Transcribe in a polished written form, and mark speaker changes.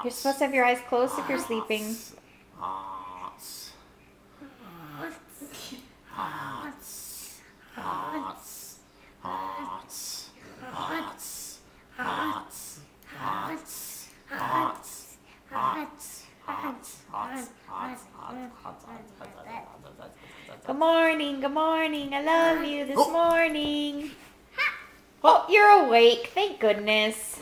Speaker 1: You're supposed to have your eyes closed if you're sleeping. Good morning, good morning. I love you this morning. Oh, you're awake. Thank goodness.